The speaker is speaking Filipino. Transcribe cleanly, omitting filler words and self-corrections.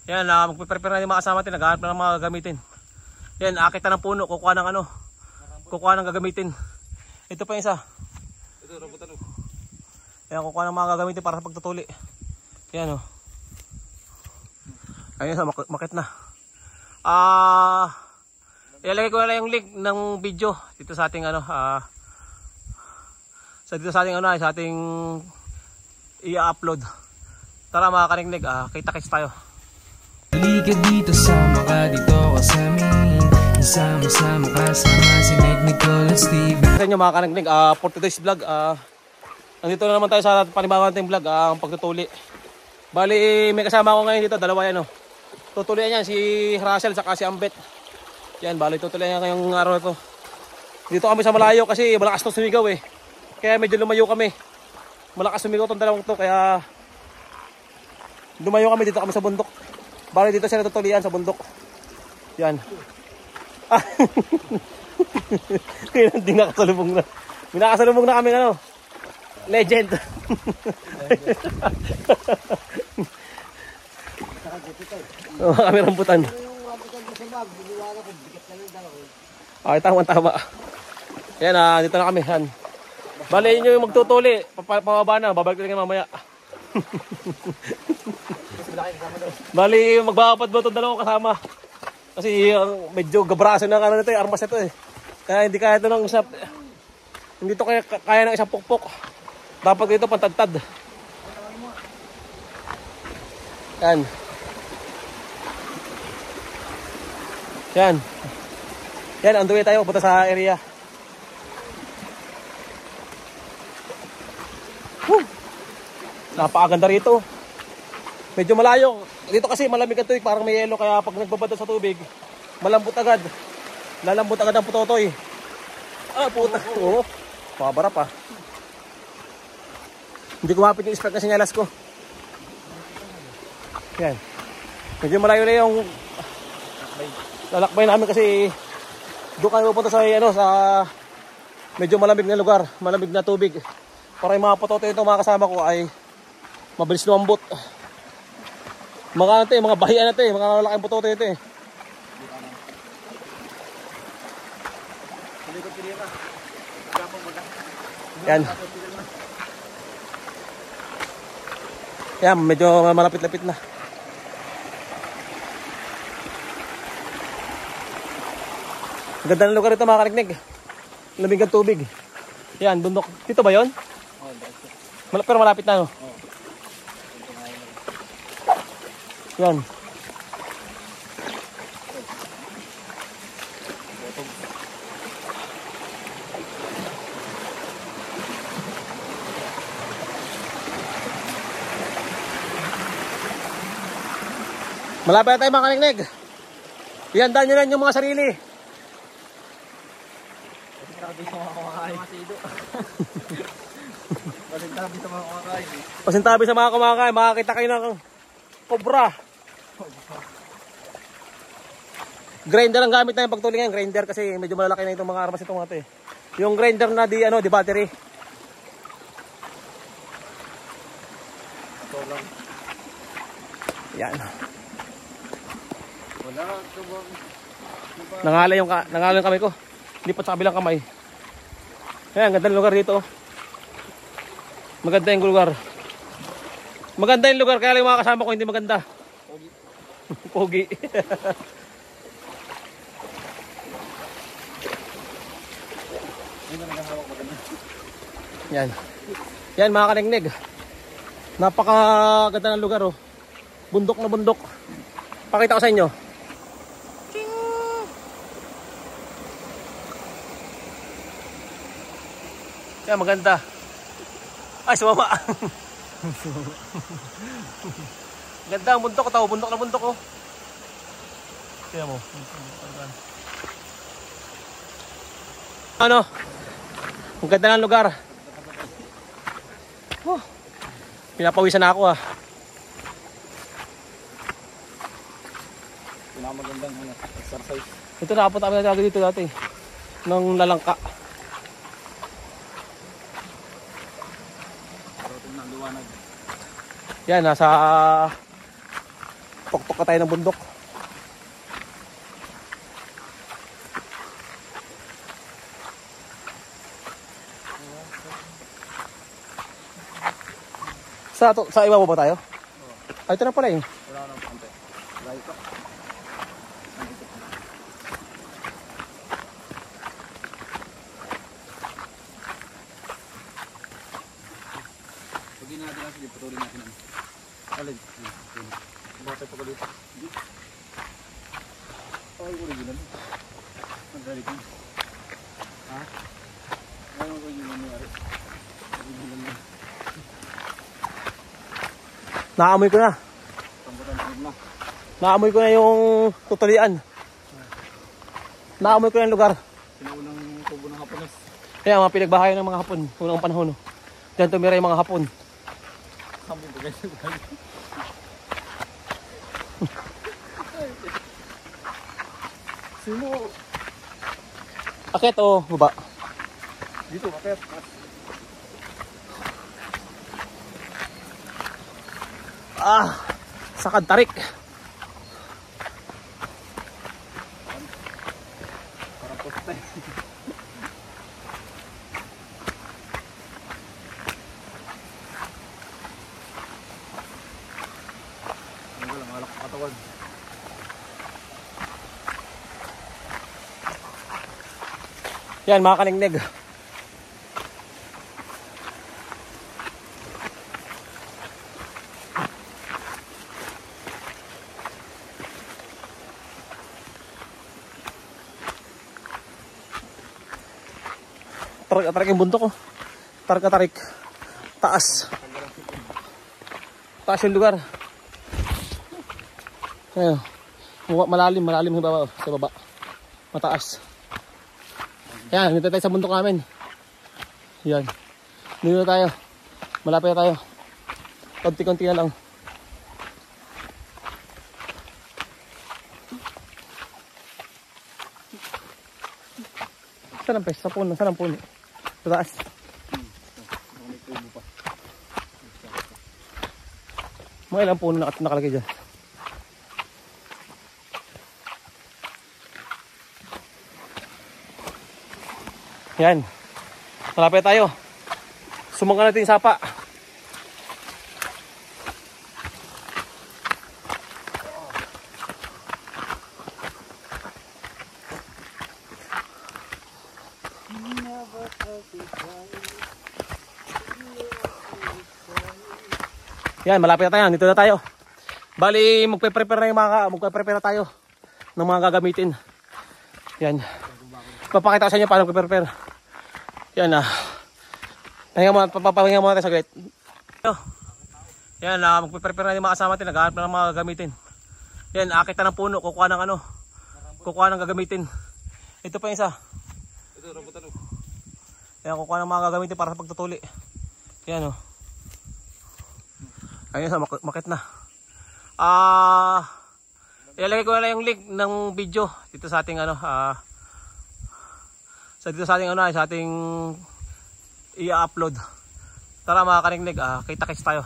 Yan, magpe-prepare na yung mga kasama natin, naghahanap na ng mga gagamitin. Yan, akit na ng puno, kukuha ng ano, kukuha ng gagamitin. Ito pa yung isa. Ito, rambutan. Yan, kukuha ng mga gagamitin para sa pagtutuli. Yan o. Ayun sa makit na. Ilalagay ko na lang yung link ng video dito sa ating ano, sa ating i-upload. Tara mga kanignig, kita-kits tayo. Halika dito, sama ka dito kasamin. Sama-sama kasama si Nick, Nicole at Steve. Sa inyo mga kanignig, for today's vlog, nandito na naman tayo sa panibawang nating vlog, ang pagtutuli. Bali, may kasama ko ngayon dito, dalawa yan o. Tutulian yan, si Russell saka si Ambet. Yan, bali tutulian yan ngayong araw na to. Dito kami sa malayo kasi malakas to sumigaw eh. Kaya medyo lumayo kami. Malakas sumigaw tong dalawang to, kaya lumayo kami, dito kami sa bundok. Bali dito sila tutulian sa bundok. Yan. Hindi nakasalubong na. Nakasalubong na kami ano. Legend. Kami rambutan. Ay, tama. Yan, dito na kami. Yan. Bali nyo yung magtutuli. Pababa na, babalik na mamaya. Bali, magbabapad mo itong dalawang kasama. Kasi medyo gabraso na kanan ito, armas ito eh. Kaya hindi kaya ito ng isang, hindi ito kaya ng isang pukpok. Dapat dito pantagtad. Yan. Yan, on the way tayo, punta sa area. Napakaganda rito. Medyo malayo. Dito kasi malamig ang tubig, parang may yelo. Kaya pag nagbabada sa tubig, malambot agad. Lalambot agad ang putotoy. Puta. Oo. Mabara pa. Hindi ko mapit yung spec na sinyalas ko. Yan. Medyo malayo na yung lalakbay namin kasi doon kami pupunta sa, sa medyo malamig na lugar. Malamig na tubig. Para yung mga putotoy ito, mga kasama ko ay mabilis lumambot. Mga bahian na ito eh, mga lalaking putotoy ito eh. Yan. Yan, medyo malapit-lapit na. Ganda ng lugar ito mga kanignig. Lamig ang tubig. Yan, bundok. Dito ba yun? Pero malapit na no? Yan. Malapit na tayo mga kanignig. Ihandaan nyo lang yung mga sarili. Pasintabi sa mga kumakain. Makakita kayo ng cobra. Grinder ang gamit na yung pagtulingan. Grinder kasi medyo malalaki na itong mga armas itong ate. Yung grinder na di battery. Yan. Nangalay yung kamay ko. Lipat sa kabilang kamay. Ayan, ganda ng lugar dito. Maganda yung lugar. Maganda yung lugar, kaya lang yung mga kasama ko hindi maganda. Pogi. Yan. Yan mga kanignig. Napakaganda ng lugar oh. Bundok na bundok. Pakita ko sa inyo. Yan, maganda. Ay, sumama. Ganda ang bundok, tao, bundok na bundok oh. Tingnan mo. Ano? Ang ganda ng lugar. Pinapawisan na ako ah. Pinakamagandang exercise. Ito nakapunta kami dito dati. Nung lalangka. Yan, nasa Tuktok ka tayo ng bundok. Sa ibabaw ba tayo? Ay, ito na pala eh. Wala nang konti. Right ko. Pagin natin lang, sige, patuloy natin ang alin. Bakit pa ko dito? Ay, original. Ang galit mo. Ha? Ay, original mo yari. Original mo. Naamoy ko na. Naamoy ko na yung tutulian. Naamoy ko na yung lugar. Sinaunang tubo ng Hapones. Kaya mga pinagbahayan ng mga Hapon. Unang panahon. Diyan tumira yung mga Hapon. Sampung pa kayo. Sino? Akit o baba? Dito, akit. Sakad tarik. Parang poste. Ang galang, alak sa katawan. Yan mga kaningnig. Tarik yung buntok ko. Tarik. Taas. Taas yung lugar. Ayun. Malalim sa baba. Mataas. Yan, dito tayo sa bundok namin. Yan. Dito tayo. Malapit na tayo. Konti-konti na lang. Saan ang pes? Sa puno. Saan ang puno? Sa taas. Mga ilang puno nakalagay dyan. Yan. Malapit tayo. Sumungan natin yung sapa. Yan, malapit na tayo. Dito na tayo. Bali, magpe-prepare na tayo ng mga gagamitin. Yan. Papakita ko sa inyo paano magpe-prepare. Yan papahinga muna tayo saglit. Yan, magpe-prepare na yung mga kasama natin. Naghahanap na ng mga gagamitin. Yan, akit na ng puno. Kukuha ng gagamitin. Ito pa yung isa. Ito, rambutan. Yan, kukuha ng mga gagamitin para sa pagtutuli. Yan o. Ayun, makit na. Ilalagay ko na lang yung link ng video dito sa ating sa ating i-upload. Tara mga kaningnig, kita-kits tayo.